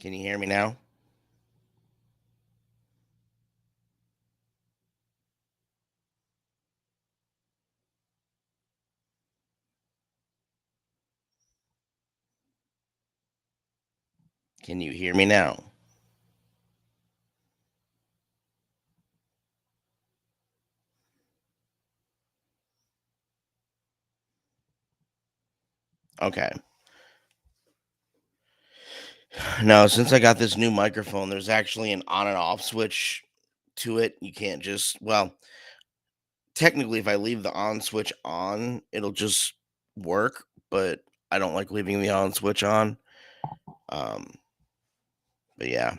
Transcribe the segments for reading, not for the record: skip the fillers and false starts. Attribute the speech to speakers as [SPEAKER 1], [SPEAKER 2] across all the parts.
[SPEAKER 1] Can you hear me now? Can you hear me now? Okay. Now, since I got this new microphone, there's actually an on and off switch to it. You can't just, well, technically, if I leave the on switch on, it'll just work, but I don't like leaving the on switch on. Um, but yeah.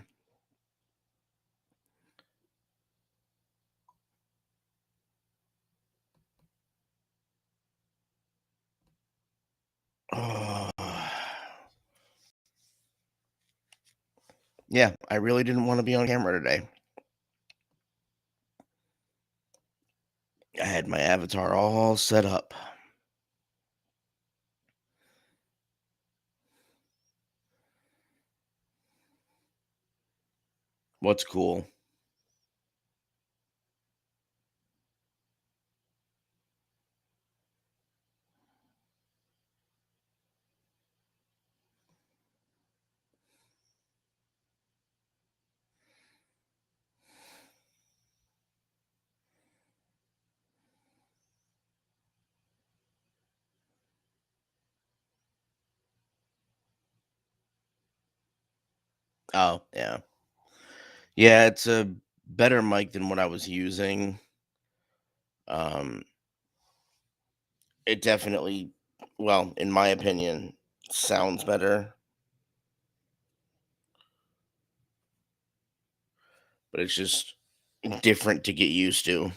[SPEAKER 1] Uh, yeah, I really didn't want to be on camera today. I had my avatar all set up. What's cool? Oh, yeah. Yeah, it's a better mic than what I was using. Um, it definitely, well, in my opinion, sounds better, but it's just different to get used to.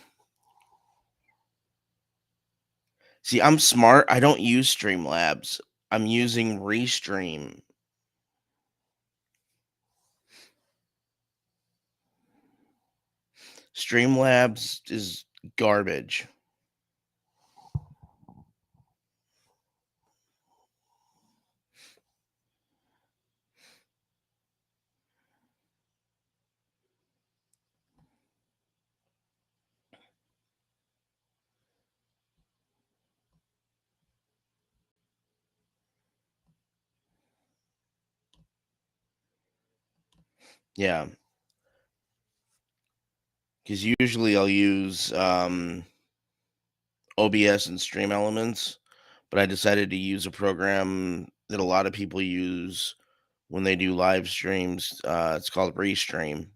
[SPEAKER 1] See, I'm smart. I don't use Streamlabs. I'm using Restream. Streamlabs is garbage. Yeah, because usually I'll use OBS and Stream Elements, but I decided to use a program that a lot of people use when they do live streams. It's called Restream,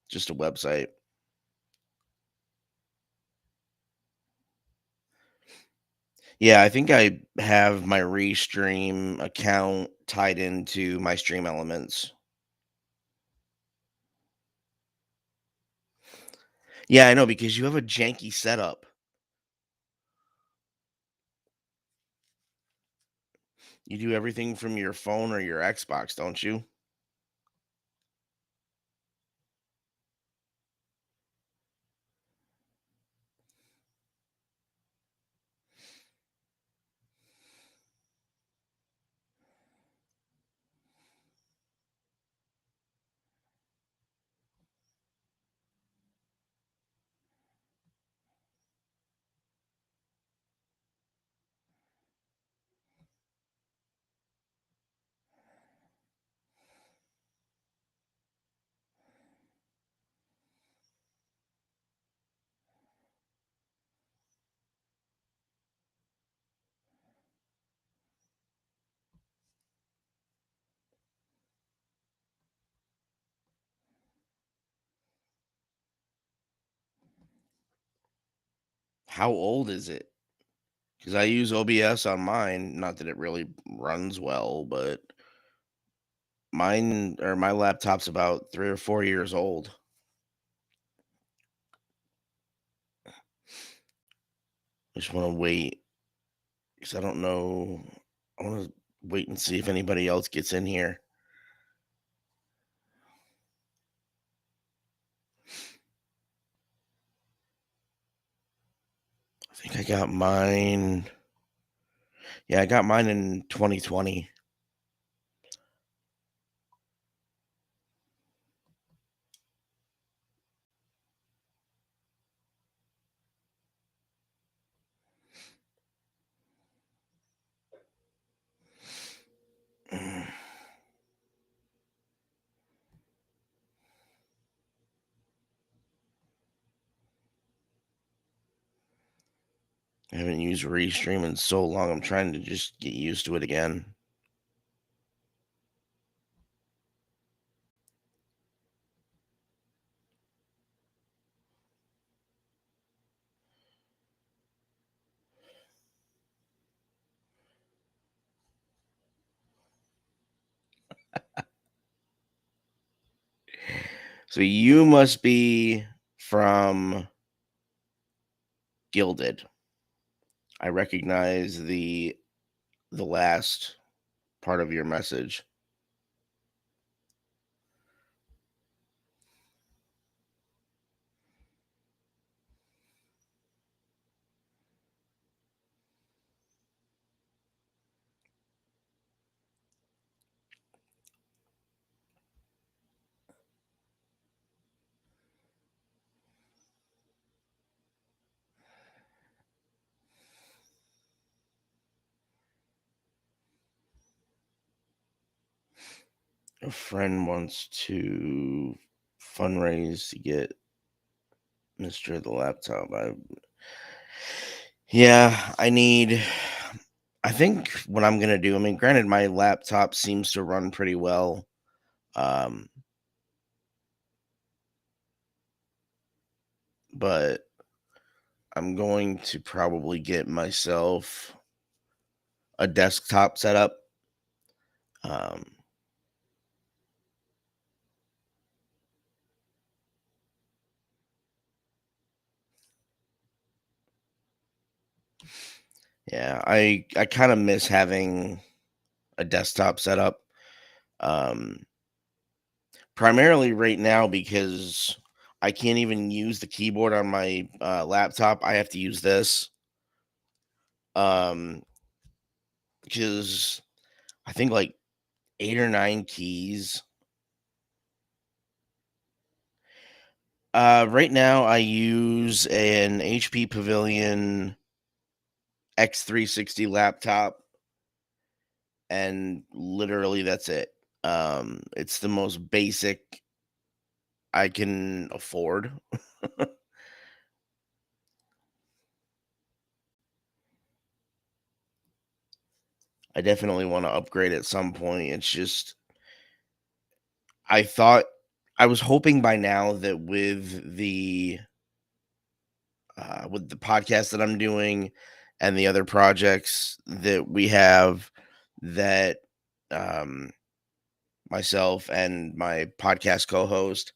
[SPEAKER 1] just a website. Yeah, I think I have my Restream account tied into my Stream Elements. Yeah, I know because you have a janky setup. You do everything from your phone or your Xbox, don't you? How old is it? Because I use OBS on mine. Not that it really runs well, but mine or my laptop's about 3 or 4 years old. I just want to wait because I don't know. I want to wait and see if anybody else gets in here. I think I got mine. Yeah, I got mine in 2020. I haven't used Restream in so long. I'm trying to just get used to it again. So you must be from Gilded. I recognize the last part of your message. A friend wants to fundraise to get Mr. the laptop. Yeah, I think what I'm gonna do, I mean, granted, my laptop seems to run pretty well. Um, but I'm going to probably get myself a desktop setup. Um, yeah, I kind of miss having a desktop setup. Um, primarily right now because I can't even use the keyboard on my laptop. I have to use this. Um, because I think like 8 or 9 keys. Right now I use an HP Pavilion X360 laptop, and literally that's it. It's the most basic I can afford. I definitely want to upgrade at some point. It's just I thought I was hoping by now that with the podcast that I'm doing and the other projects that we have, that um myself and my podcast co-host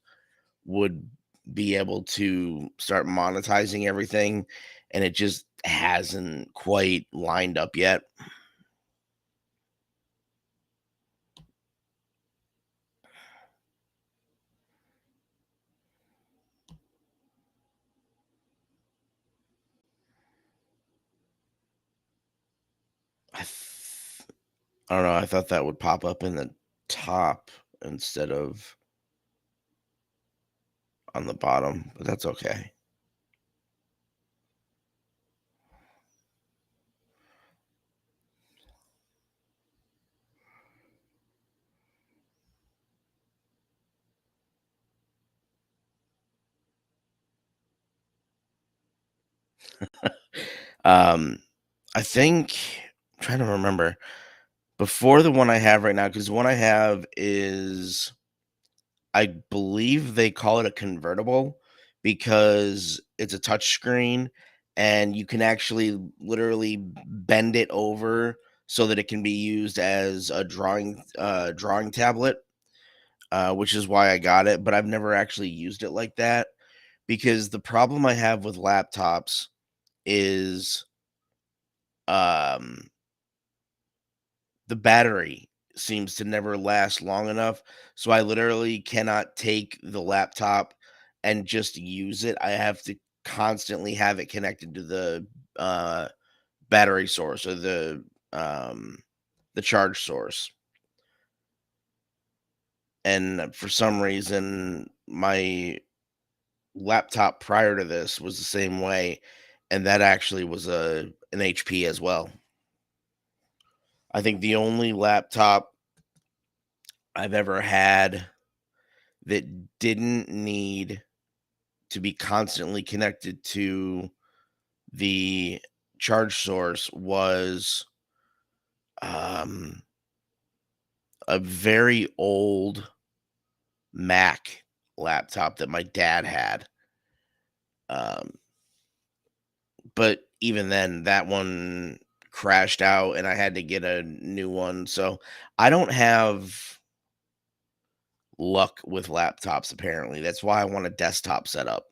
[SPEAKER 1] would be able to start monetizing everything, and it just hasn't quite lined up yet. I, th- I don't know. I thought that would pop up in the top instead of on the bottom, but that's okay. Um, I think I'm trying to remember before the one I have right now, because the one I have is, I believe they call it a convertible because it's a touch screen and you can actually literally bend it over so that it can be used as a drawing tablet, which is why I got it. But I've never actually used it like that because the problem I have with laptops is um, the battery seems to never last long enough. So I literally cannot take the laptop and just use it. I have to constantly have it connected to uh, battery source or the charge source. And for some reason, my laptop prior to this was the same way, and that actually was an HP as well. I think the only laptop I've ever had that didn't need to be constantly connected to the charge source was um, a very old Mac laptop that my dad had. Um, but even then, that one crashed out and I had to get a new one. So I don't have luck with laptops, apparently. That's why I want a desktop setup.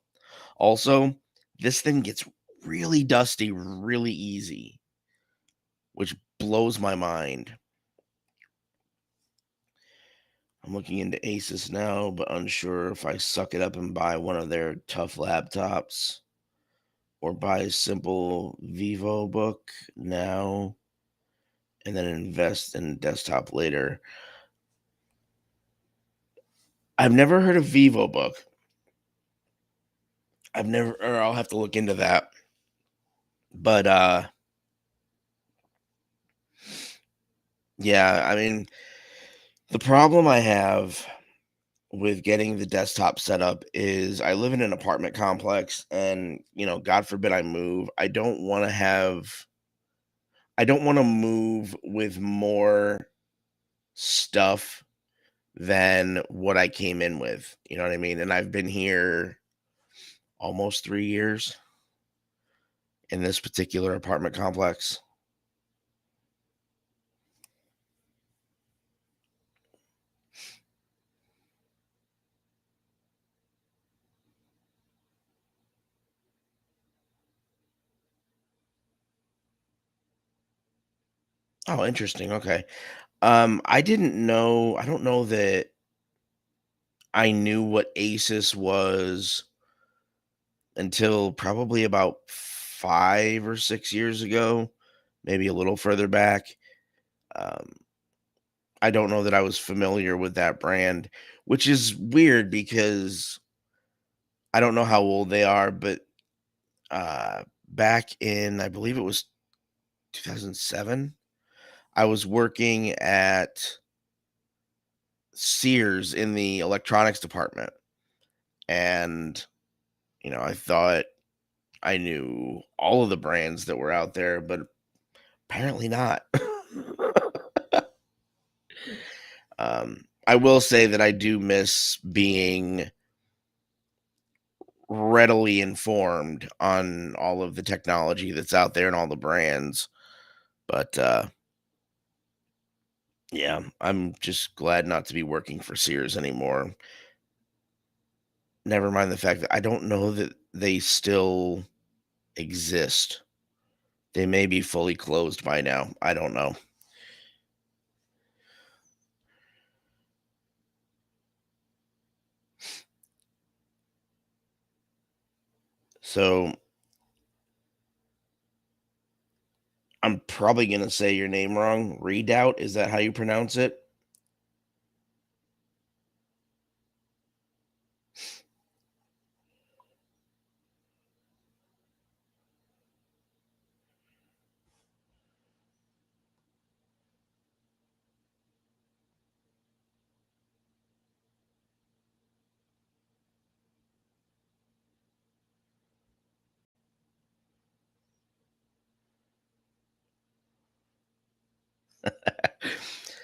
[SPEAKER 1] Also, this thing gets really dusty really easy, which blows my mind. I'm looking into Asus now, but unsure if I suck it up and buy one of their tough laptops or buy a simple Vivo book now and then invest in desktop later. I've never heard of Vivo book. I've never, or I'll have to look into that. But yeah, I mean, the problem I have with getting the desktop set up is I live in an apartment complex and, God forbid I move. I don't want to move with more stuff than what I came in with. You know what I mean? And I've been here almost 3 years in this particular apartment complex. Oh, interesting. Okay. I don't know that I knew what Asus was until probably about 5 or 6 years ago, maybe a little further back. Um, I don't know that I was familiar with that brand, which is weird because I don't know how old they are, but back in, I believe it was 2007, I was working at Sears in the electronics department. And, I thought I knew all of the brands that were out there, but apparently not. I will say that I do miss being readily informed on all of the technology that's out there and all the brands. But yeah, I'm just glad not to be working for Sears anymore. Never mind the fact that I don't know that they still exist. They may be fully closed by now. I don't know. So I'm probably gonna say your name wrong. Redoubt, is that how you pronounce it?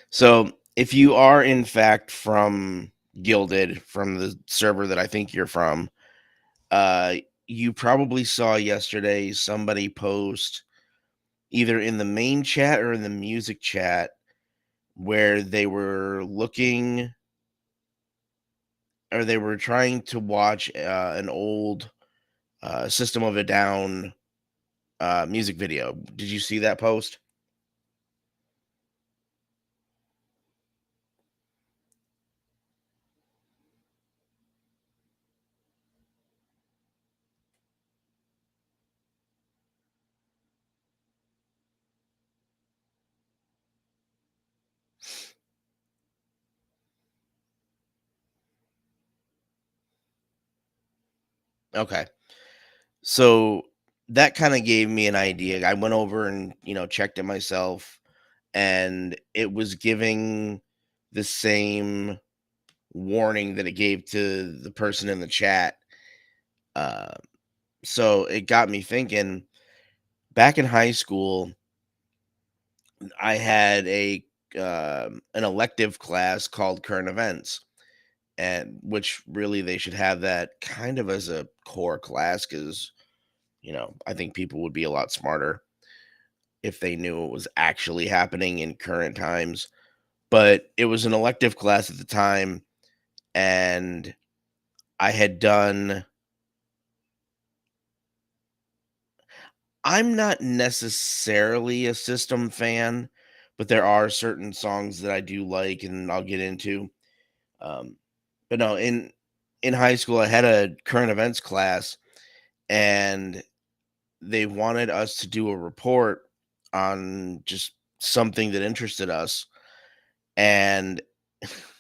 [SPEAKER 1] So if you are in fact from Gilded, from the server that I think you're from, uh, you probably saw yesterday somebody post either in the main chat or in the music chat where they were looking or they were trying to watch an old System of a Down music video. Did you see that post? Okay. So that kind of gave me an idea. I went over and, checked it myself, and it was giving the same warning that it gave to the person in the chat. Uh, so it got me thinking, Back in high school, I had an elective class called current events, and which really they should have that kind of as a core class because I think people would be a lot smarter if they knew what was actually happening in current times. But it was an elective class at the time, and I had done. I'm not necessarily a System fan, but there are certain songs that I do like, and I'll get into. Um, but no, in high school, I had a current events class, and they wanted us to do a report on just something that interested us, and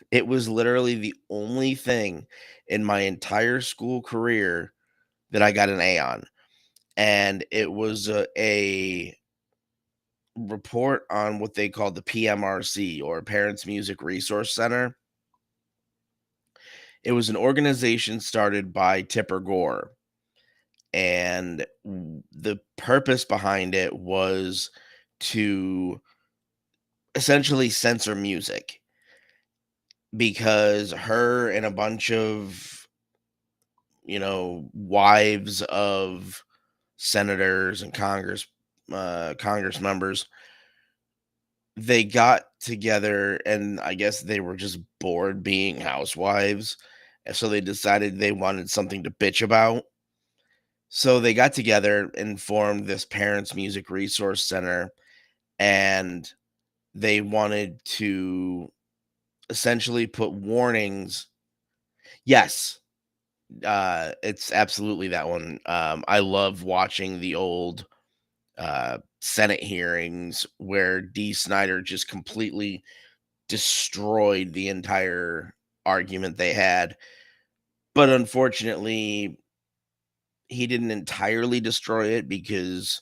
[SPEAKER 1] it was literally the only thing in my entire school career that I got an A on, and it was a report on what they called the PMRC, or Parents Music Resource Center. It was an organization started by Tipper Gore, and the purpose behind it was to essentially censor music because her and a bunch of wives of senators and congress members, they got together, and I guess they were just bored being housewives, and so they decided they wanted something to bitch about. So they got together and formed this Parents Music Resource Center, and they wanted to essentially put warnings. Yes, it's absolutely that one. I love watching the old Senate hearings where D. Snyder just completely destroyed the entire argument they had. But unfortunately, he didn't entirely destroy it because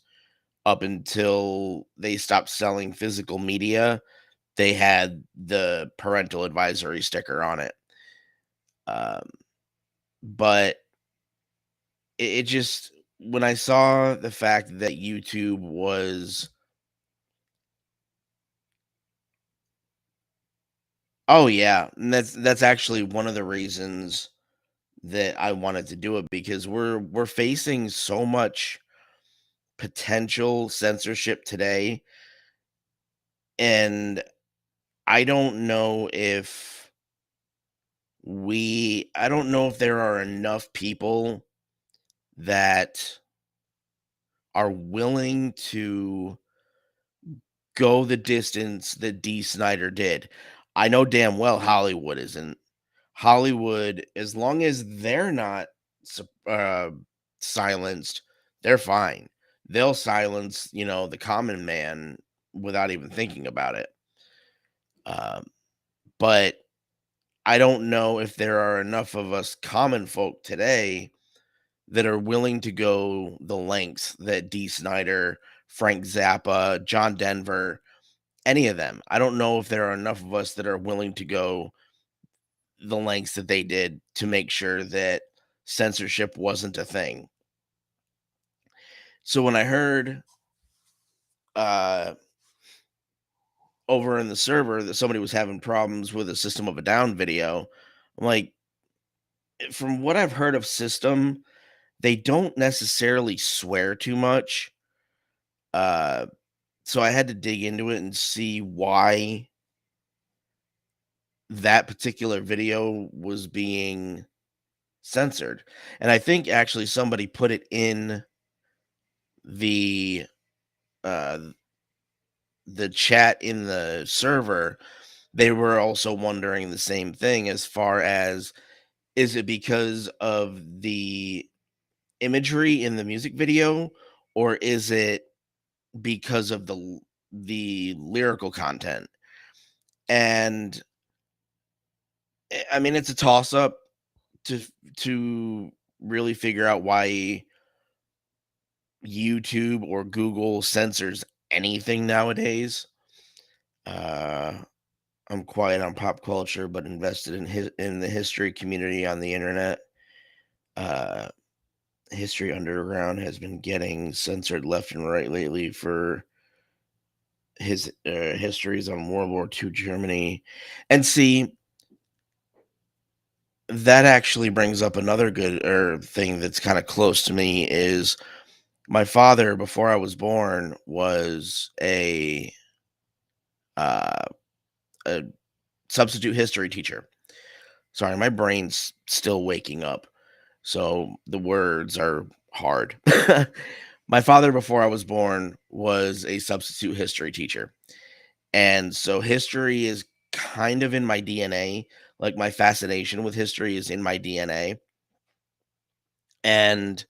[SPEAKER 1] up until they stopped selling physical media, they had the parental advisory sticker on it. Um, but it just, when I saw the fact that YouTube was, oh yeah, and that's actually one of the reasons that I wanted to do it, because we're facing so much potential censorship today, and I don't know if I don't know if there are enough people that are willing to go the distance that D. Snyder did. I know damn well Hollywood isn't. Hollywood, as long as they're not silenced, they're fine. They'll silence, the common man without even thinking about it. Um, but I don't know if there are enough of us common folk today that are willing to go the lengths that D. Snyder, Frank Zappa, John Denver, any of them. I don't know if there are enough of us that are willing to go the lengths that they did to make sure that censorship wasn't a thing. So when I heard uh over in the server that somebody was having problems with a System of a Down video, I'm like, from what I've heard of System, they don't necessarily swear too much. Uh so I had to dig into it and see why that particular video was being censored. And I think actually somebody put it in the uh the chat in the server. They were also wondering the same thing, as far as, is it because of the imagery in the music video, or is it because of the lyrical content? And I mean, it's a toss up to to really figure out why YouTube or Google censors anything nowadays. Uh, I'm quiet on pop culture, but invested in the history community on the internet. Uh, History Underground has been getting censored left and right lately for his histories on World War II Germany. And see, that actually brings up another good thing that's kind of close to me is my father before I was born was uh, a substitute history teacher. Sorry, my brain's still waking up, so the words are hard. My father before I was born was a substitute history teacher. And so history is kind of in my DNA. Like my fascination with history is in my DNA. And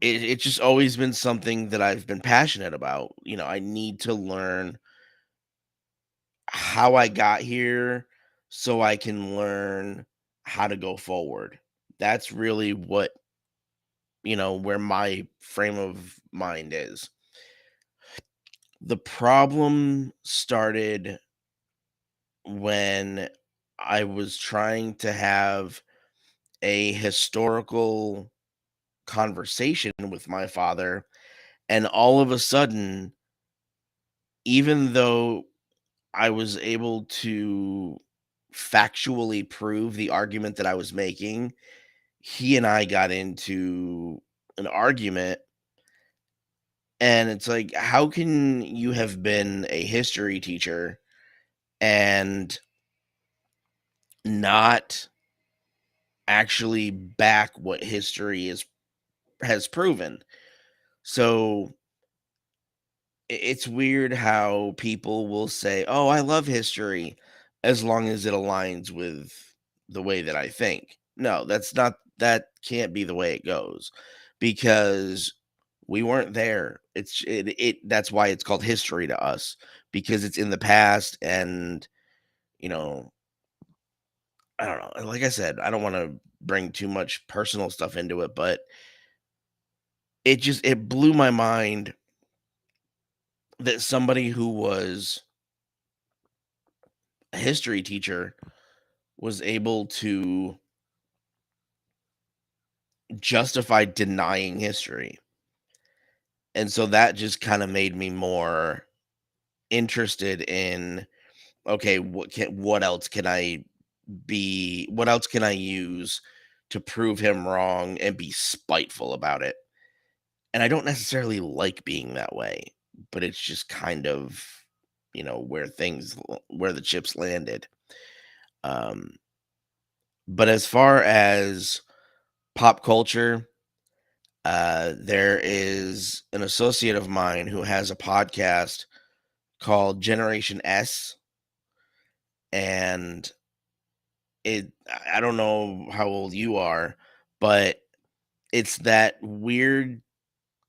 [SPEAKER 1] it's just always been something that I've been passionate about. I need to learn how I got here so I can learn how to go forward. That's really where my frame of mind is. The problem started when I was trying to have a historical conversation with my father, and all of a sudden, even though I was able to factually prove the argument that I was making, he and I got into an argument, and it's like, how can you have been a history teacher and not actually back what history is has proven? So it's weird how people will say, "Oh, I love history," as long as it aligns with the way that I think. No, that can't be the way it goes because we weren't there. That's why it's called history to us because it's in the past and, you know, I don't know. Like I said, I don't want to bring too much personal stuff into it, but it blew my mind that somebody who was a history teacher was able to justify denying history. And so that just kind of made me more interested in, okay, what else can I use to prove him wrong and be spiteful about it? And I don't necessarily like being that way, but it's just kind of, where the chips landed. Um but as far as pop culture, there is an associate of mine who has a podcast called Generation S, and I don't know how old you are, but it's that weird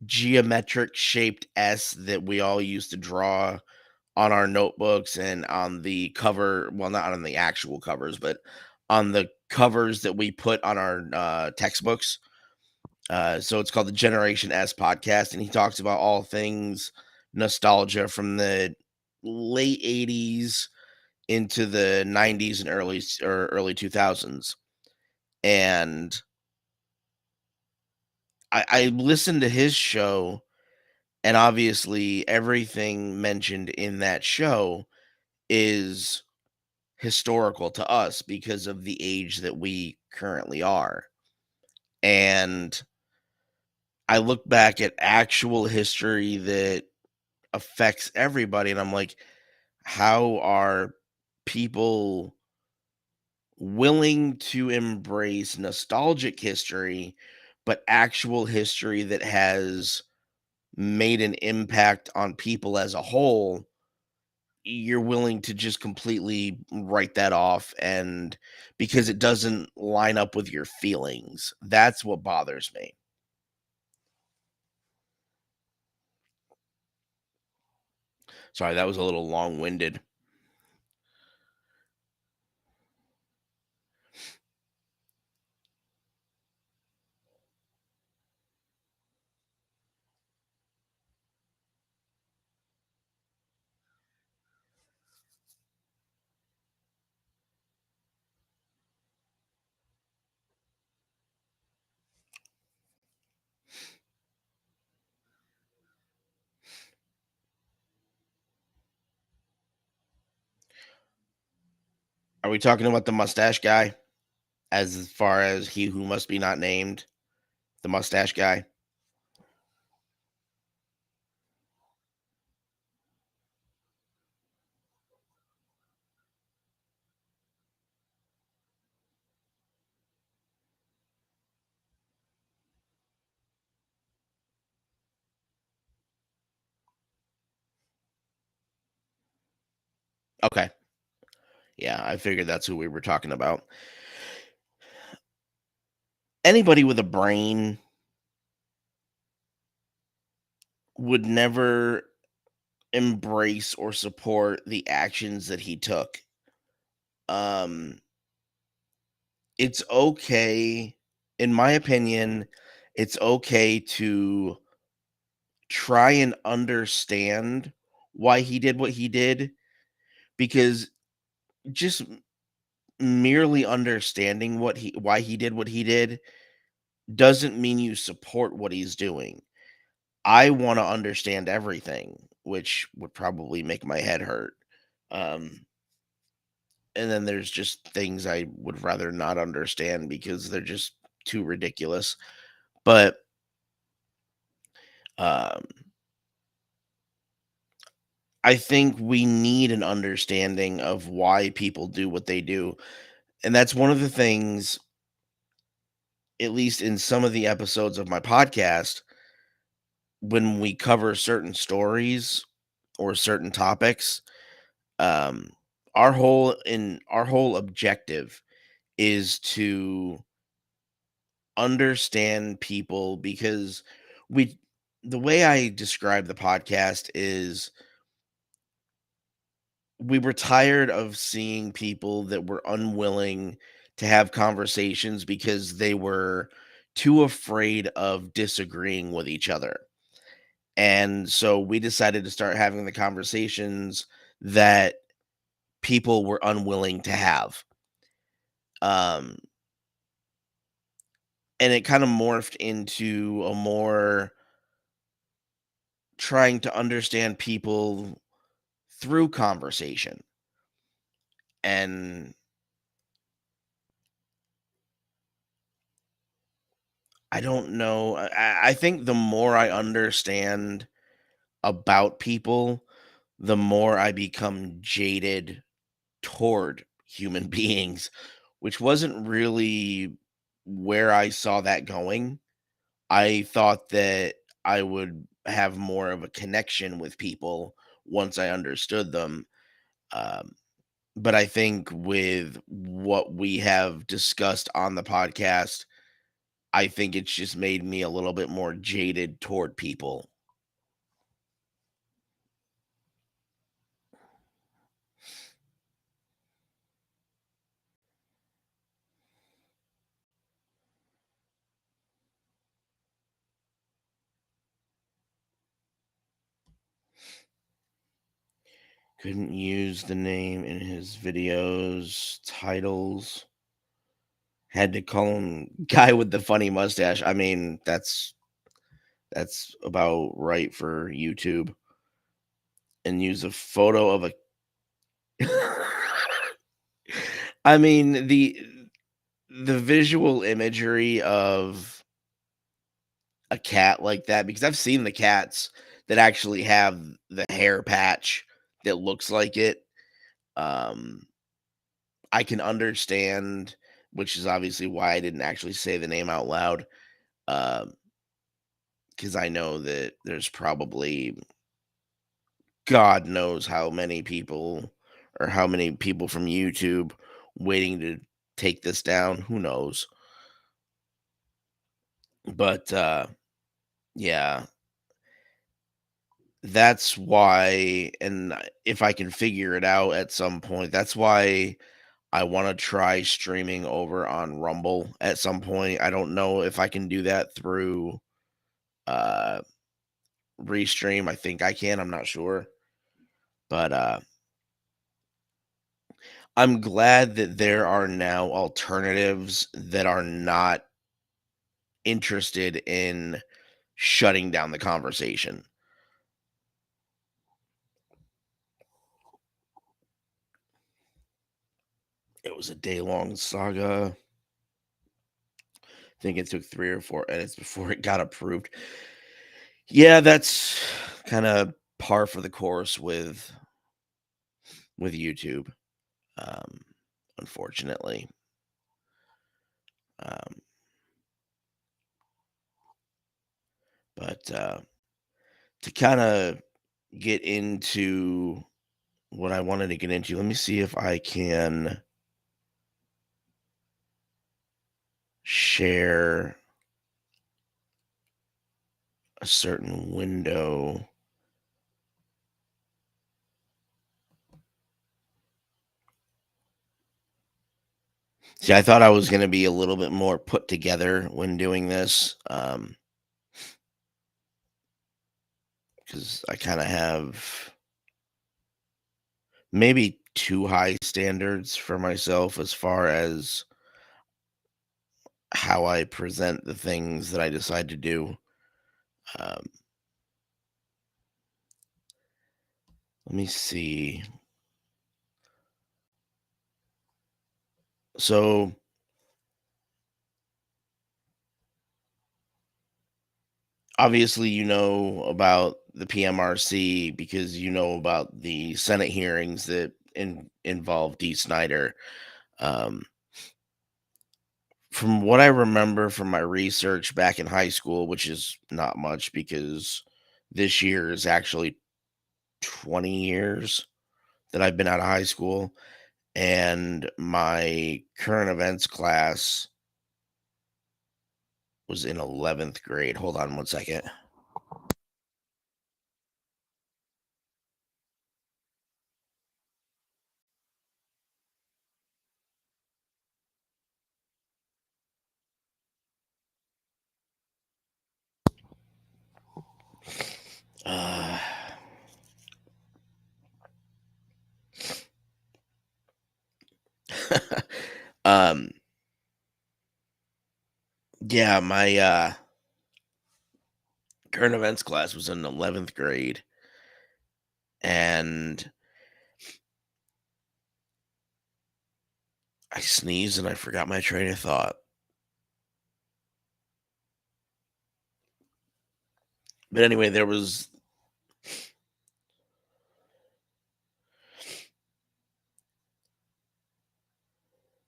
[SPEAKER 1] geometric shaped S that we all used to draw on our notebooks and on the cover, well, not on the actual covers, but on the covers that we put on our textbooks. So it's called the Generation S podcast, and he talks about all things nostalgia from the late 80s into the 90s and early 2000s. And I listened to his show, and obviously everything mentioned in that show is historical to us because of the age that we currently are. And I look back at actual history that affects everybody, and I'm like, how are people willing to embrace nostalgic history, but actual history that has made an impact on people as a whole, you're willing to just completely write that off and because it doesn't line up with your feelings. That's what bothers me. Sorry, that was a little long-winded. Are we talking about the mustache guy? As far as he who must be not named, the mustache guy? Okay. Yeah, I figured that's who we were talking about. Anybody with a brain would never embrace or support the actions that he took. Um, it's okay, in my opinion, it's okay to try and understand why he did what he did, because just merely understanding why he did what he did doesn't mean you support what he's doing. I want to understand everything, which would probably make my head hurt. Um, and then there's just things I would rather not understand because they're just too ridiculous. But um, I think we need an understanding of why people do what they do. And that's one of the things, at least in some of the episodes of my podcast, when we cover certain stories or certain topics, um, our whole objective is to understand people, because we the way I describe the podcast is we were tired of seeing people that were unwilling to have conversations because they were too afraid of disagreeing with each other. And so we decided to start having the conversations that people were unwilling to have. Um, and it kind of morphed into a more trying to understand people through conversation. And I don't know. I think the more I understand about people, the more I become jaded toward human beings, which wasn't really where I saw that going. I thought that I would have more of a connection with people once I understood them. Um, but I think with what we have discussed on the podcast, I think it's just made me a little bit more jaded toward people. Couldn't use the name in his videos, titles. Had to call him guy with the funny mustache. I mean, that's about right for YouTube. And use a photo of a I mean, the visual imagery of a cat like that, because I've seen the cats that actually have the hair patch that looks like it. Um, I can understand, which is obviously why I didn't actually say the name out loud, because I know that there's probably God knows how many people, or how many people from YouTube waiting to take this down. Who knows? But yeah, that's why. And if I can figure it out at some point, that's why I want to try streaming over on Rumble at some point. I don't know if I can do that through uh Restream. I think I can, I'm not sure. But I'm glad that there are now alternatives that are not interested in shutting down the conversation. It was a day-long saga. I think it took 3 or 4 edits before it got approved. Yeah, that's kinda par for the course with YouTube, um, unfortunately. Um, but to kinda get into what I wanted to get into, let me see if I can share a certain window. See, I thought I was gonna be a little bit more put together when doing this, because I kinda have maybe too high standards for myself as far as how I present the things that I decide to do. Um, let me see. So, obviously, you know about the PMRC because you know about the Senate hearings that involve D. Snyder. Um, from what I remember from my research back in high school, which is not much because this year is actually 20 years that I've been out of high school, and my current events class was in 11th grade. Hold on one second. Uh, um, yeah, my current events class was in 11th grade, and I sneezed and I forgot my train of thought. But anyway, there was,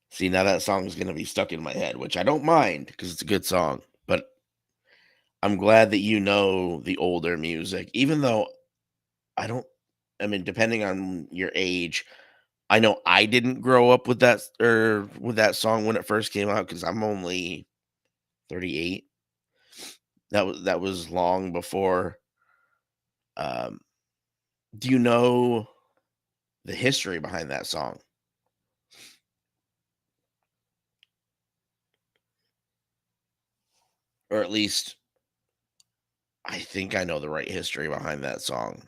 [SPEAKER 1] see, now that song is going to be stuck in my head, which I don't mind because it's a good song. But I'm glad that you know the older music, even though I don't, I mean, depending on your age, I know I didn't grow up with that or with that song when it first came out because I'm only 38. That was long before. Um, do you know the history behind that song? Or at least I think I know the right history behind that song.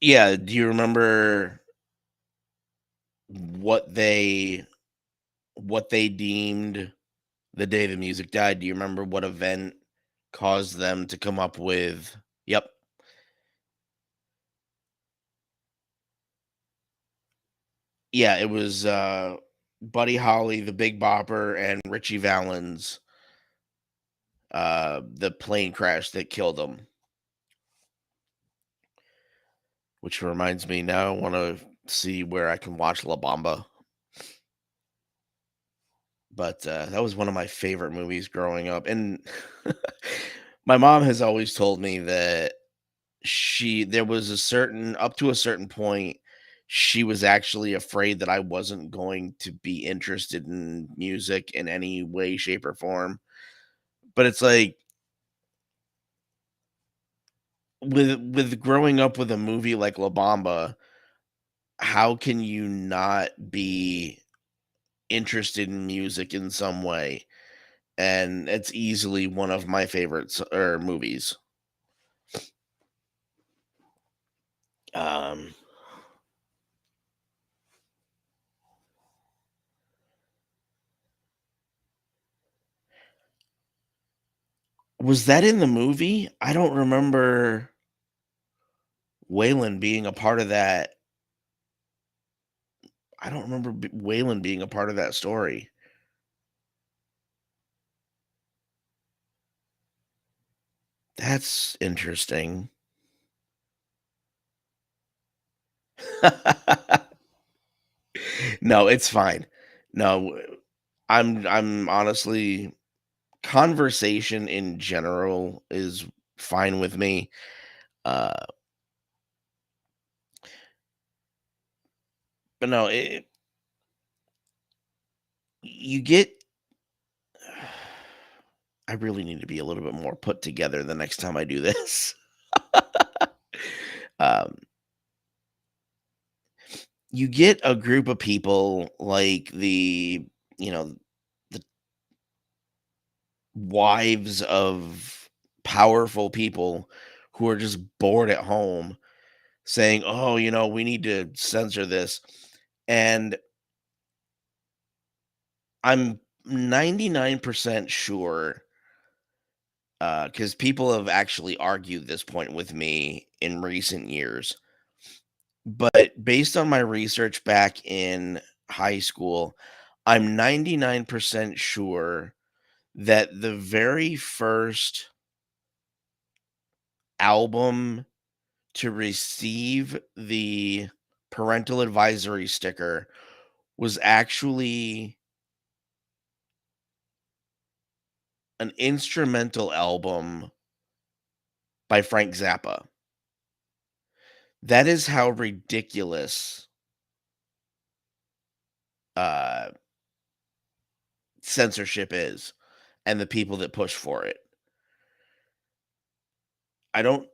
[SPEAKER 1] Yeah, do you remember what they what they deemed the day the music died? Do you remember what event caused them to come up with? Yep. Yeah, it was Buddy Holly, the Big Bopper, and Richie Valens, the plane crash that killed them. Which reminds me now I wanna see where I can watch La Bamba. But, that was one of my favorite movies growing up, and my mom has always told me that there was a certain up to a certain point, she was actually afraid that I wasn't going to be interested in music in any way, shape, or form. But it's like, with growing up with a movie like La Bamba, how can you not be interested in music in some way? And it's easily one of my favorites or movies. Um, was that in the movie? I don't remember Waylon being a part of that. I don't remember Waylon being a part of that story. That's interesting. No, it's fine. No, I'm honestly conversation in general is fine with me. Uh, but no, you get I really need to be a little bit more put together the next time I do this. Um, you get a group of people like you know, the wives of powerful people who are just bored at home saying, "Oh, we need to censor this." And I'm 99% sure, because people have actually argued this point with me in recent years. But based on my research back in high school, I'm 99% sure that the very first album to receive the parental advisory sticker was actually an instrumental album by Frank Zappa. That is how ridiculous uh, censorship is and the people that push for it. I don't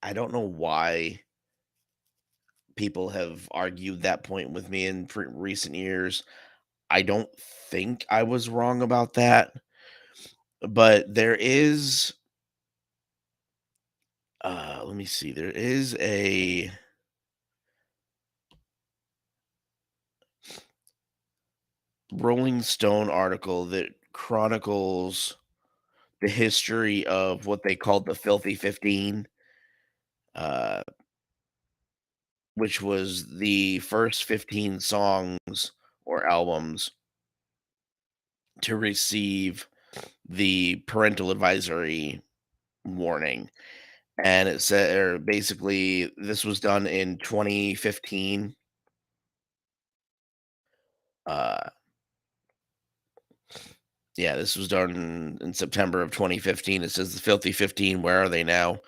[SPEAKER 1] I don't know why people have argued that point with me in recent years. I don't think I was wrong about that, but there is let me see. There is a Rolling Stone article that chronicles the history of what they called the Filthy 15, uh, which was the first 15 songs or albums to receive the parental advisory warning. And it said, or basically, this was done in 2015. Uh, yeah, this was done in September of 2015. It says the Filthy 15. Where are they now?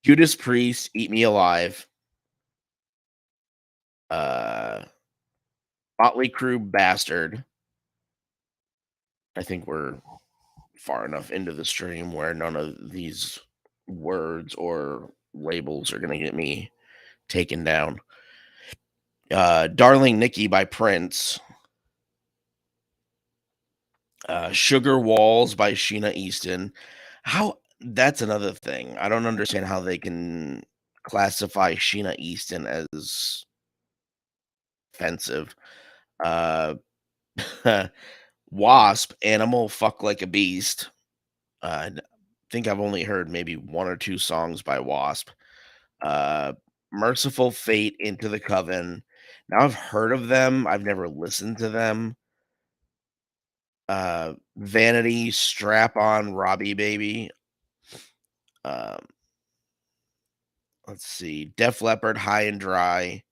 [SPEAKER 1] Judas Priest, Eat Me Alive. Uh, Motley Crue, Bastard. I think we're far enough into the stream where none of these words or labels are going to get me taken down. Darling Nikki by Prince. Sugar Walls by Sheena Easton. How That's another thing. I don't understand how they can classify Sheena Easton as offensive. Uh, Wasp, Animal, Fuck Like a Beast. I think I've only heard maybe one or two songs by Wasp. Uh, Merciful Fate, Into the Coven. Now I've heard of them. I've never listened to them. Vanity, Strap On, Robbie Baby. Um, let's see. Def Leppard, High and Dry.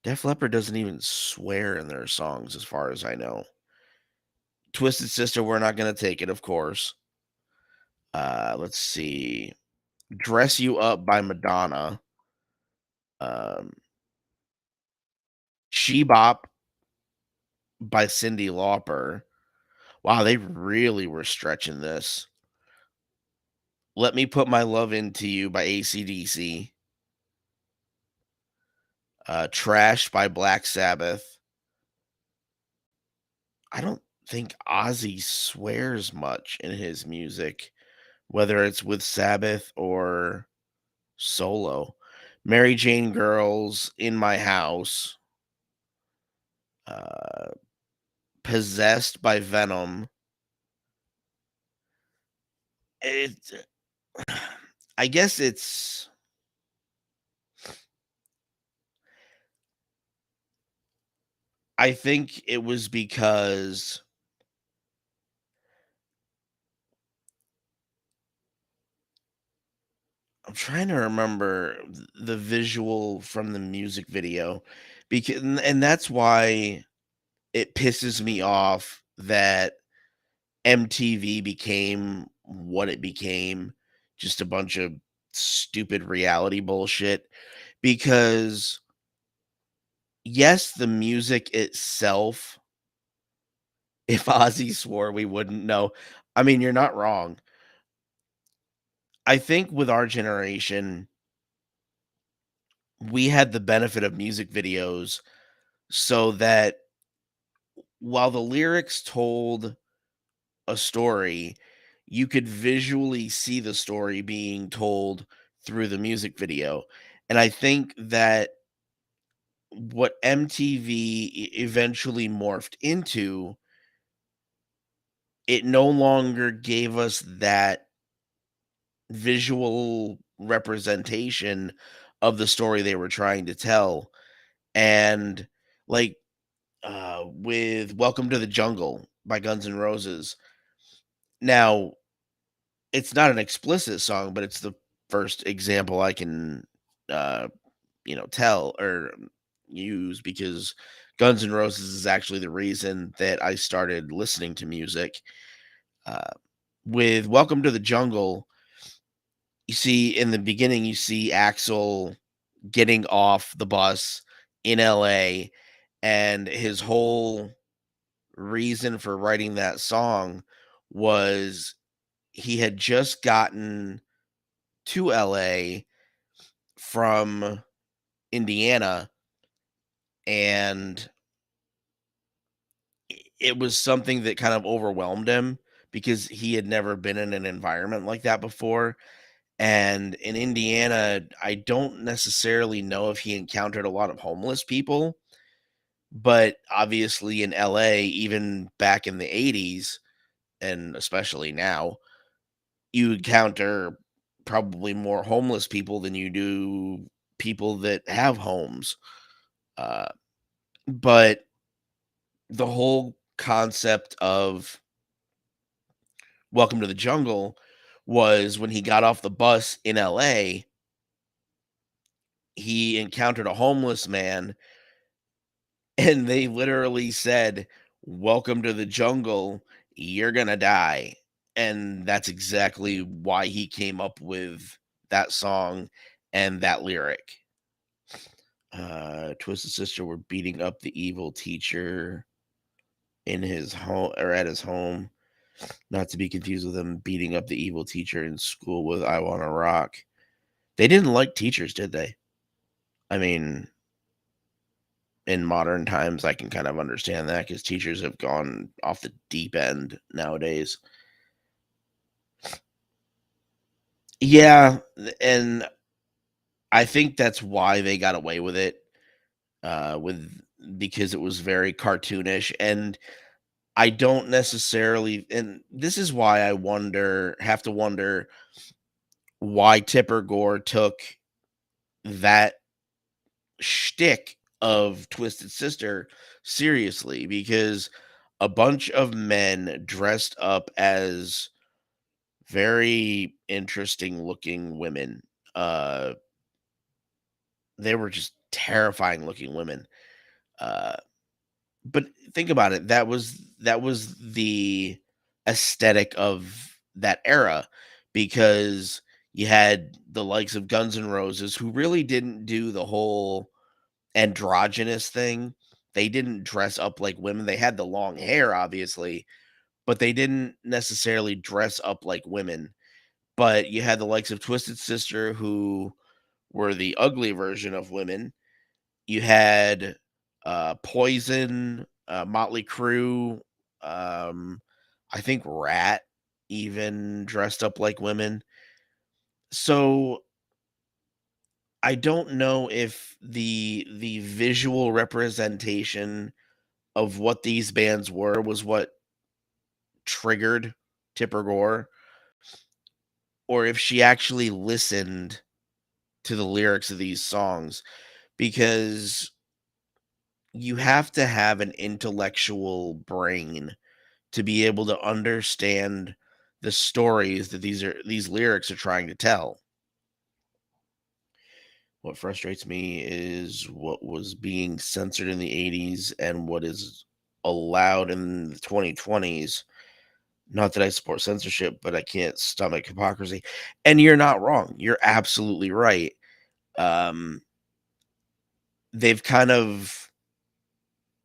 [SPEAKER 1] Def Leppard doesn't even swear in their songs, as far as I know. Twisted Sister, We're Not Gonna Take It, of course. Let's see. Dress You Up by Madonna. Um, She Bop by Cyndi Lauper. Wow, they really were stretching this. Let Me Put My Love Into You by AC/DC, Trash by Black Sabbath. I don't think Ozzy swears much in his music, whether it's with Sabbath or solo. Mary Jane Girls, In My House, uh, Possessed by Venom. It I guess I think it was because I'm trying to remember the visual from the music video, because and that's why it pisses me off that MTV became what it became, just a bunch of stupid reality bullshit, because yes, the music itself, if Ozzy swore, we wouldn't know. I mean, you're not wrong. I think with our generation, we had the benefit of music videos so that while the lyrics told a story, you could visually see the story being told through the music video. And I think that what MTV eventually morphed into, it no longer gave us that visual representation of the story they were trying to tell. And like with Welcome to the Jungle by Guns N' Roses. Now, it's not an explicit song, but it's the first example I can, uh, tell or use, because Guns N' Roses is actually the reason that I started listening to music. Uh, with Welcome to the Jungle, you see in the beginning, you see Axel getting off the bus in LA, and his whole reason for writing that song was he had just gotten to LA from Indiana, and it was something that kind of overwhelmed him because he had never been in an environment like that before. And in Indiana, I don't necessarily know if he encountered a lot of homeless people, but obviously in LA, even back in the 80s, and especially now, you encounter probably more homeless people than you do people that have homes. Uh, but the whole concept of Welcome to the Jungle was when he got off the bus in LA, he encountered a homeless man, and they literally said, "Welcome to the jungle, you're gonna die." And that's exactly why he came up with that song and that lyric. Twisted Sister were beating up the evil teacher in his home, or at his home, not to be confused with them beating up the evil teacher in school with I Wanna Rock. They didn't like teachers, did they? I mean, in modern times, I can kind of understand that because teachers have gone off the deep end nowadays. Yeah, and I think that's why they got away with it, with because it was very cartoonish, and I don't necessarily, and this is why I have to wonder why Tipper Gore took that shtick of Twisted Sister seriously, because a bunch of men dressed up as very interesting looking women. Uh, they were just terrifying looking women. Uh, but think about it. That was the aesthetic of that era, because you had the likes of Guns N' Roses, who really didn't do the whole androgynous thing. They didn't dress up like women. They had the long hair, obviously, but they didn't necessarily dress up like women. But you had the likes of Twisted Sister, who were the ugly version of women. You had Poison, Motley Crue, um, I think Rat even dressed up like women. So I don't know if the visual representation of what these bands were was what triggered Tipper Gore, or if she actually listened to the lyrics of these songs, because you have to have an intellectual brain to be able to understand the stories that these lyrics are trying to tell. What frustrates me is what was being censored in the 80s and what is allowed in the 2020s. Not that I support censorship, but I can't stomach hypocrisy. And you're not wrong. You're absolutely right. Um, they've kind of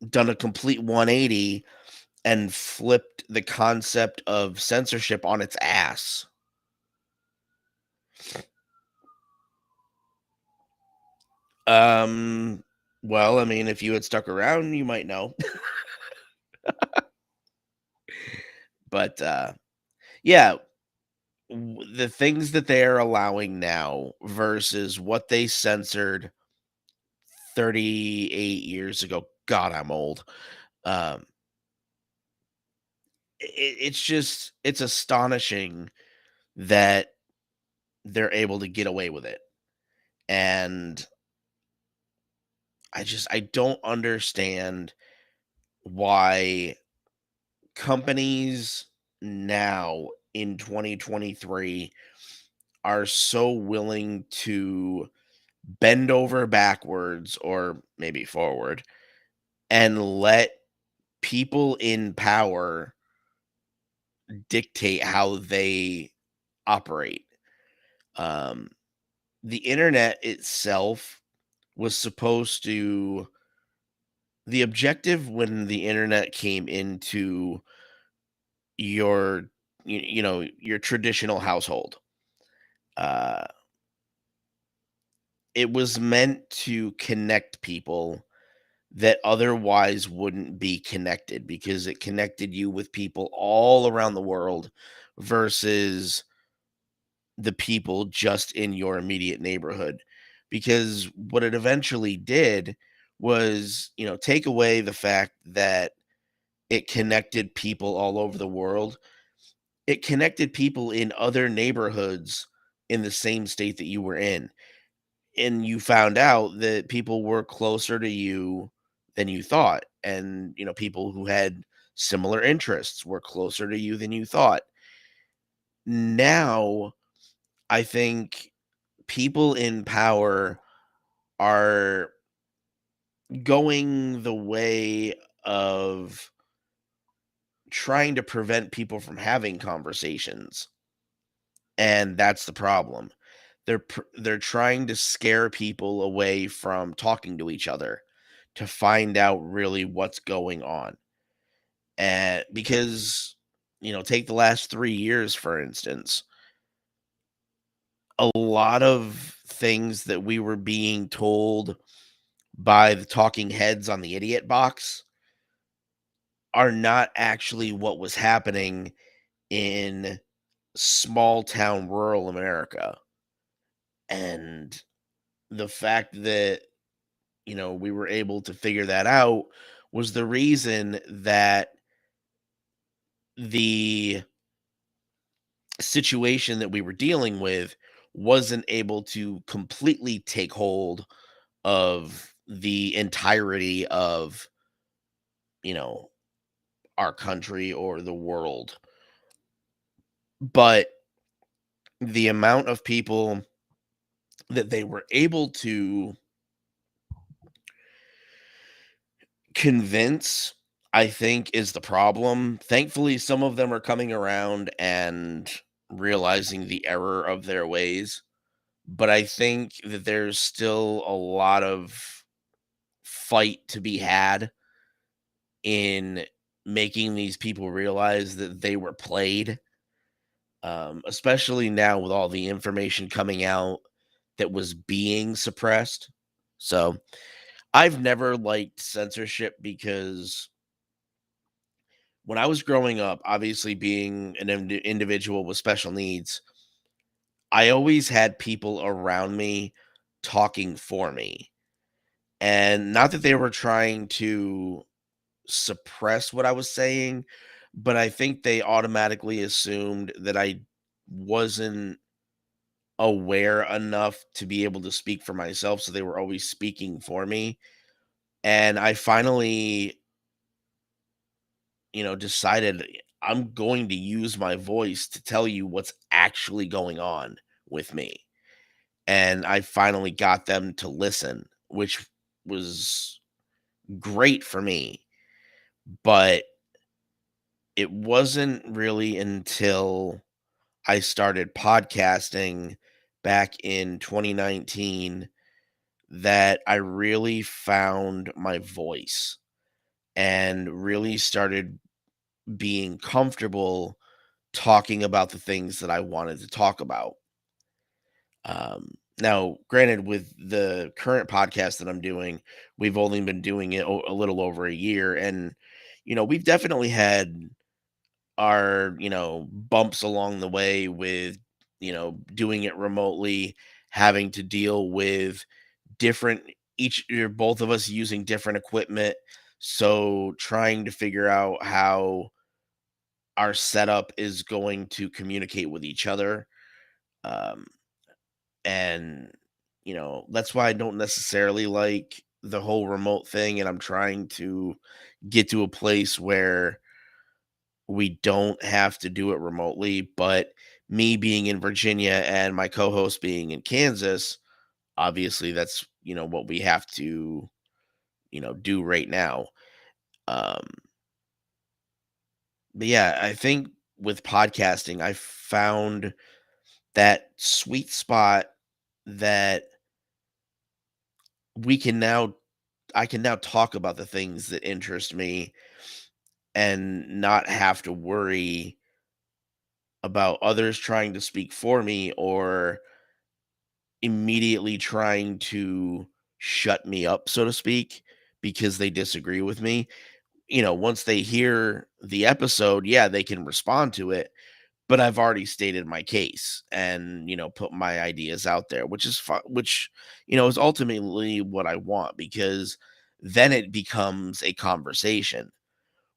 [SPEAKER 1] done a complete 180 and flipped the concept of censorship on its ass. Um, well, I mean, if you had stuck around, you might know. But yeah, the things that they are allowing now versus what they censored 38 years ago. God, I'm old. Um, it's just it's astonishing that they're able to get away with it. And I don't understand why companies now in 2023 are so willing to bend over backwards or maybe forward and let people in power dictate how they operate. Um, the internet itself was supposed to the objective when the internet came into your your traditional household, uh it was meant to connect people that otherwise wouldn't be connected because it connected you with people all around the world versus the people just in your immediate neighborhood. Because what it eventually did was, take away the fact that it connected people all over the world. It connected people in other neighborhoods in the same state that you were in. And you found out that people were closer to you than you thought. And, people who had similar interests were closer to you than you thought. Now, I think people in power are going the way of trying to prevent people from having conversations. And that's the problem. They're trying to scare people away from talking to each other to find out really what's going on. And because, take the last 3 years for instance, a lot of things that we were being told by the talking heads on the idiot box are not actually what was happening in small town rural America. And the fact that we were able to figure that out was the reason that the situation that we were dealing with wasn't able to completely take hold of the entirety of, you know, our country or the world. But the amount of people that they were able to convince, I think, is the problem. Thankfully, some of them are coming around and realizing the error of their ways. But I think that there's still a lot of fight to be had in making these people realize that they were played. especially now with all the information coming out that was being suppressed. So I've never liked censorship because when I was growing up, obviously being an individual with special needs, I always had people around me talking for me. And not that they were trying to suppress what I was saying, but I think they automatically assumed that I wasn't aware enough to be able to speak for myself. So they were always speaking for me. And I finally, decided I'm going to use my voice to tell you what's actually going on with me. And I finally got them to listen, which was great for me. But it wasn't really until I started podcasting back in 2019 that I really found my voice and really started being comfortable talking about the things that I wanted to talk about. Now, granted, with the current podcast that I'm doing, we've only been doing it a little over a year. And, we've definitely had our, bumps along the way with, doing it remotely, having to deal with different, both of us using different equipment. So trying to figure out how our setup is going to communicate with each other. Um, and, that's why I don't necessarily like the whole remote thing. And I'm trying to get to a place where we don't have to do it remotely. But me being in Virginia and my co host being in Kansas, obviously that's, what we have to, do right now. Um, but yeah, I think with podcasting, I found that sweet spot that we can now I can now talk about the things that interest me and not have to worry about others trying to speak for me or immediately trying to shut me up, so to speak, because they disagree with me. Once they hear the episode, yeah, they can respond to it, but I've already stated my case and, put my ideas out there, which is fun, which, is ultimately what I want because then it becomes a conversation,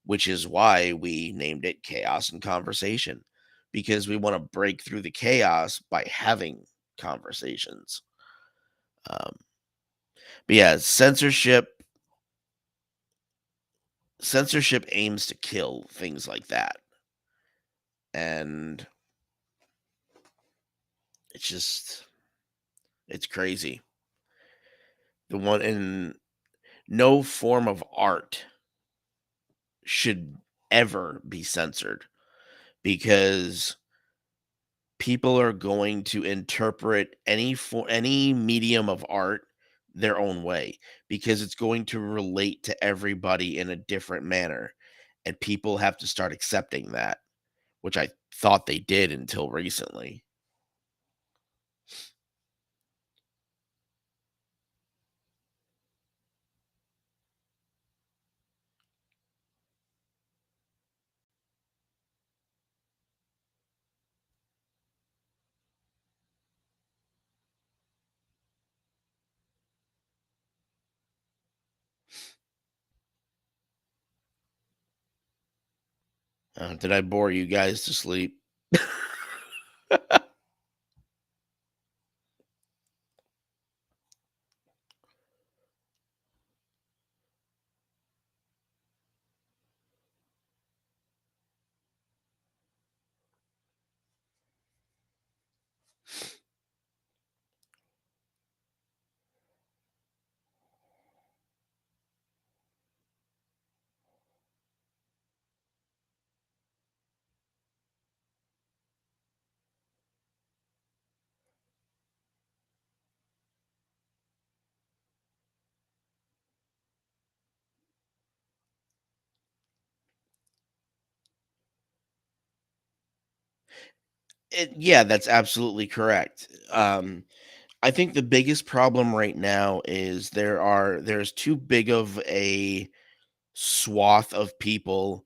[SPEAKER 1] which is why we named it Chaos and Conversation because we want to break through the chaos by having conversations. Um, but yeah, censorship aims to kill things like that. And it's just, it's crazy. The one in no form of art should ever be censored because people are going to interpret any medium of art their own way because it's going to relate to everybody in a different manner and people have to start accepting that, which I thought they did until recently. Did I bore you guys to sleep? Yeah, that's absolutely correct. I think the biggest problem right now is there's too big of a swath of people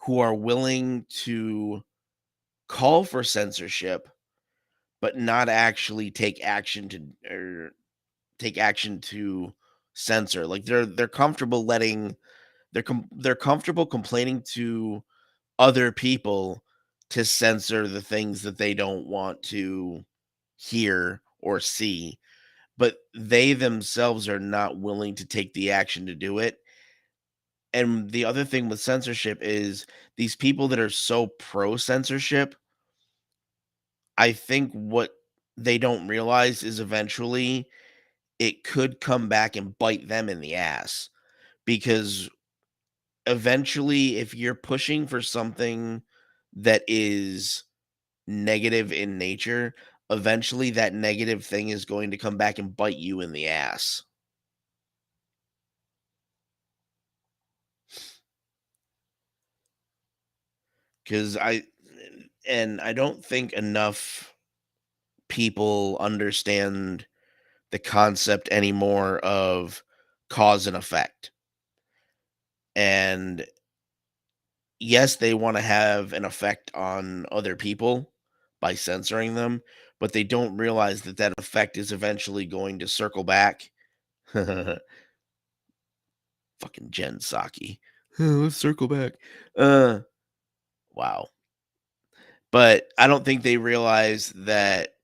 [SPEAKER 1] who are willing to call for censorship, but not actually take action to censor. Like they're comfortable letting they're comfortable complaining to other people to censor the things that they don't want to hear or see, but they themselves are not willing to take the action to do it. And the other thing with censorship is these people that are so pro censorship, I think what they don't realize is eventually it could come back and bite them in the ass, because eventually if you're pushing for something that is negative in nature, eventually that negative thing is going to come back and bite you in the ass. Cause I don't think enough people understand the concept anymore of cause and effect. And yes, they want to have an effect on other people by censoring them, but they don't realize that that effect is eventually going to circle back. Fucking Jen Psaki. Let's circle back. Uh, wow. But I don't think they realize that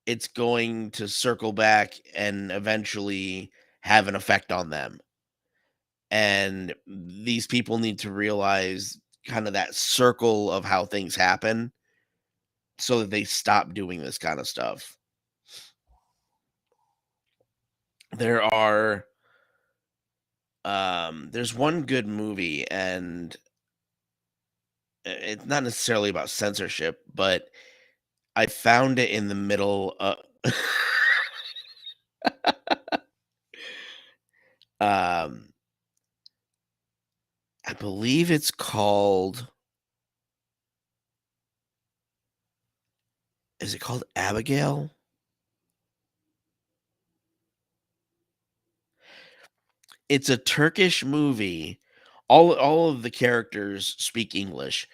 [SPEAKER 1] it's going to circle back and eventually have an effect on them. And these people need to realize kind of that circle of how things happen so that they stop doing this kind of stuff. There are there's one good movie, and it's not necessarily about censorship, but I found it in the middle of um I believe it's called, is it called Abigail? It's a Turkish movie. All of the characters speak English,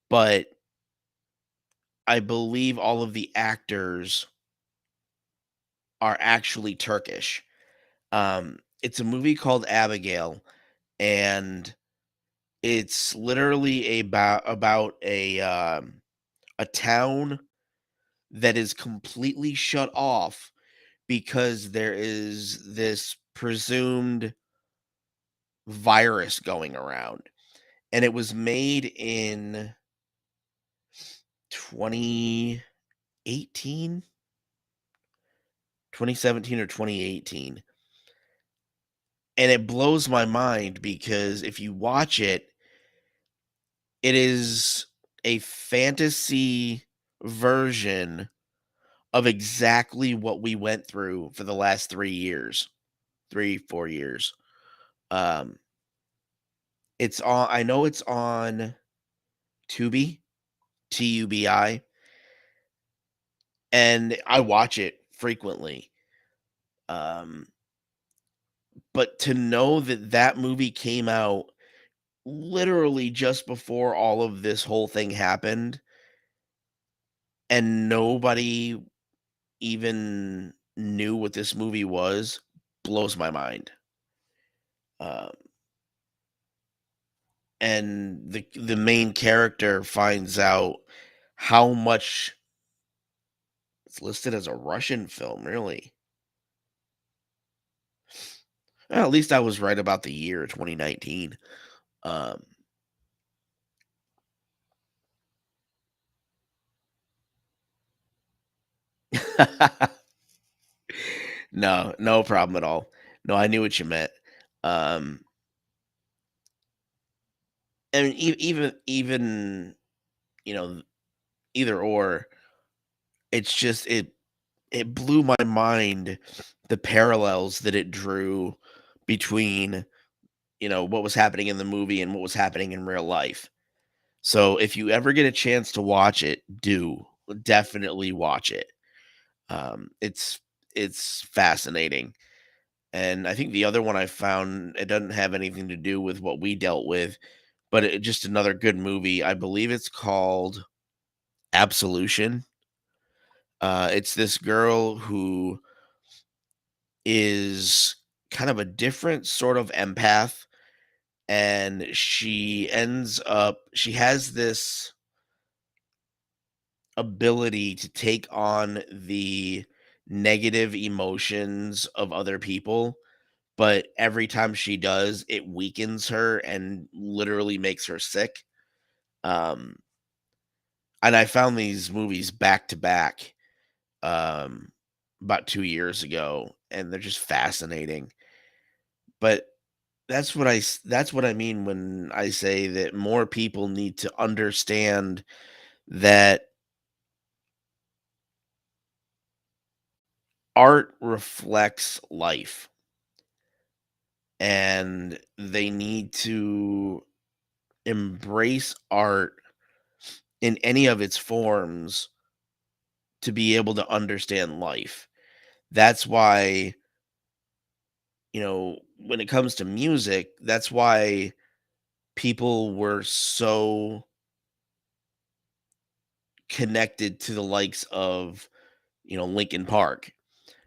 [SPEAKER 1] but I believe all of the actors are actually Turkish. It's a movie called Abigail, and it's literally about a town that is completely shut off because there is this presumed virus going around. And it was made in 2018, 2017 or 2018. And it blows my mind because if you watch it, it is a fantasy version of exactly what we went through for the last 3 years, 3, 4 years. Um, it's on I know it's on Tubi, Tubi, and I watch it frequently. Um, but to know that that movie came out literally just before all of this whole thing happened, and nobody even knew what this movie was, blows my mind. Um, and the main character finds out how much it's listed as a Russian film, really. Well, at least I was right about the year 2019. Um, no, no problem at all. No, I knew what you meant. Um, and even you know either or, it's just it blew my mind the parallels that it drew between what was happening in the movie and what was happening in real life. So if you ever get a chance to watch it, do definitely watch it. It's fascinating. And I think the other one I found, it doesn't have anything to do with what we dealt with, but just another good movie. I believe it's called Absolution. It's this girl who is kind of a different sort of empath, and she has this ability to take on the negative emotions of other people, but every time she does, it weakens her and literally makes her sick. Um, and I found these movies back to back, um, about 2 years ago, and they're just fascinating. But that's what I mean when I say that more people need to understand that art reflects life, and they need to embrace art in any of its forms to be able to understand life. That's why, when it comes to music, that's why people were so connected to the likes of, Linkin Park,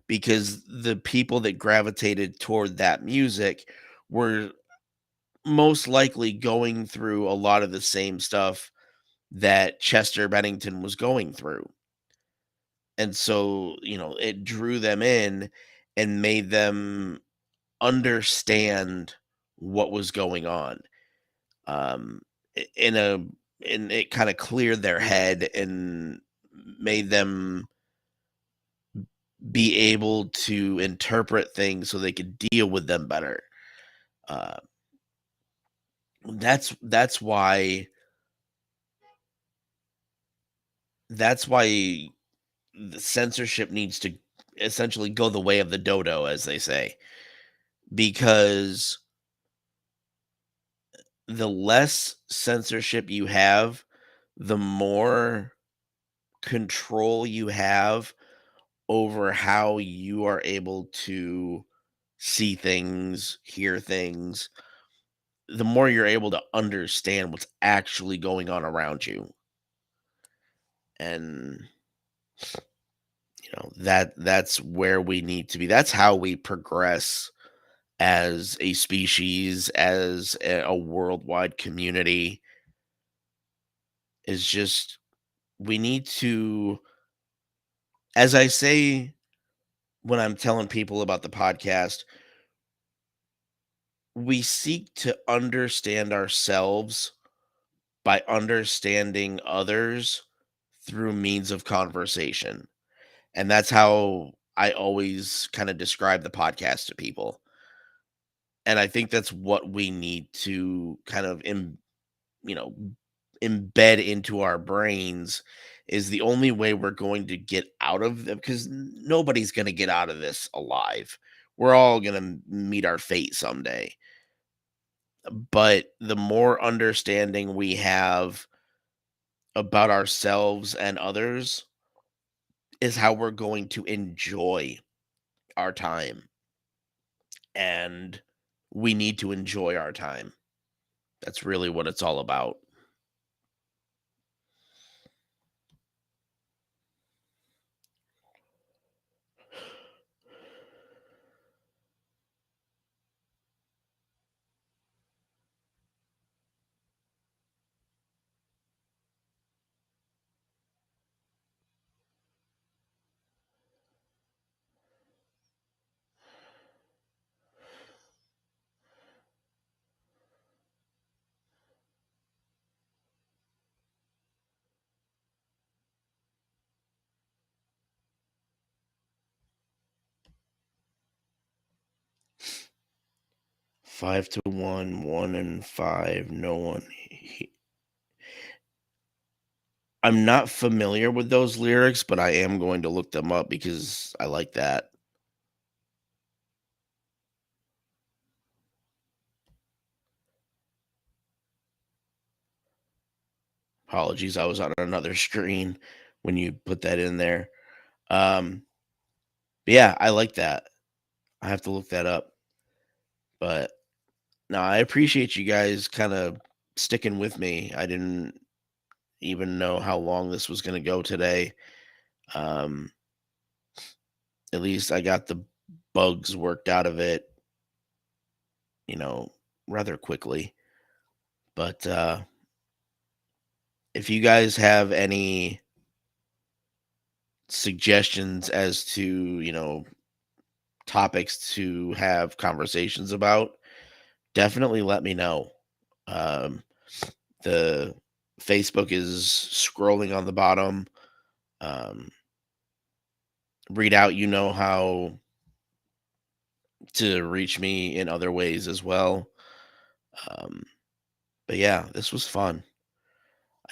[SPEAKER 1] because the people that gravitated toward that music were most likely going through a lot of the same stuff that Chester Bennington was going through. And so, it drew them in and made them understand what was going on. Um, in a and it kind of cleared their head and made them be able to interpret things so they could deal with them better. Uh, that's why the censorship needs to essentially go the way of the dodo, as they say, because the less censorship you have, the more control you have over how you are able to see things, hear things, the more you're able to understand what's actually going on around you. And that's where we need to be. That's how we progress as a species, as a worldwide community, is just we need to, as I say when I'm telling people about the podcast, we seek to understand ourselves by understanding others through means of conversation. And that's how I always kind of describe the podcast to people. And I think that's what we need to kind of you know, embed into our brains, is the only way we're going to get out of them, because nobody's going to get out of this alive. We're all going to meet our fate someday. But the more understanding we have about ourselves and others is how we're going to enjoy our time. And we need to enjoy our time. That's really what it's all about. 5 to 1, 1 and 5. No one. I'm not familiar with those lyrics, but I am going to look them up because I like that. Apologies, I was on another screen when you put that in there. Um, but yeah, I like that. I have to look that up. But no, I appreciate you guys kind of sticking with me. I didn't even know how long this was going to go today. Um, at least I got the bugs worked out of it, you know, rather quickly. But if you guys have any suggestions as to, topics to have conversations about, definitely let me know. Um, the Facebook is scrolling on the bottom. Um, read out, how to reach me in other ways as well. Um, but yeah, this was fun.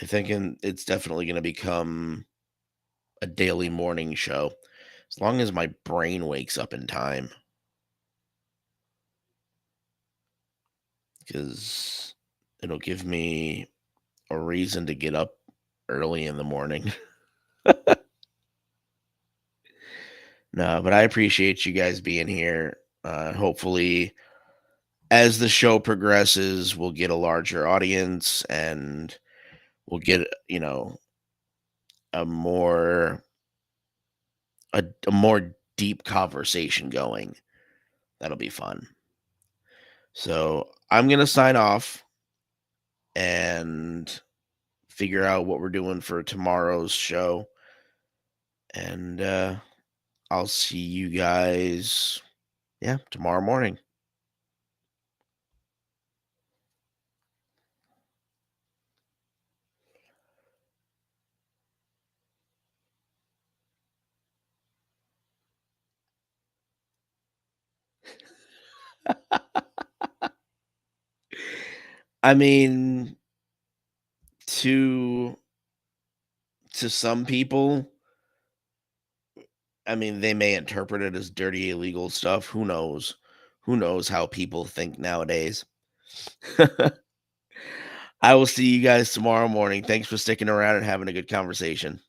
[SPEAKER 1] It's definitely going to become a daily morning show as long as my brain wakes up in time, because it'll give me a reason to get up early in the morning. No, but I appreciate you guys being here. Hopefully, as the show progresses, we'll get a larger audience and we'll get, a more a more deep conversation going. That'll be fun. So I'm gonna sign off and figure out what we're doing for tomorrow's show. And I'll see you guys, yeah, tomorrow morning. I mean, to some people, I mean, they may interpret it as dirty illegal stuff. Who knows? Who knows how people think nowadays? I will see you guys tomorrow morning. Thanks for sticking around and having a good conversation.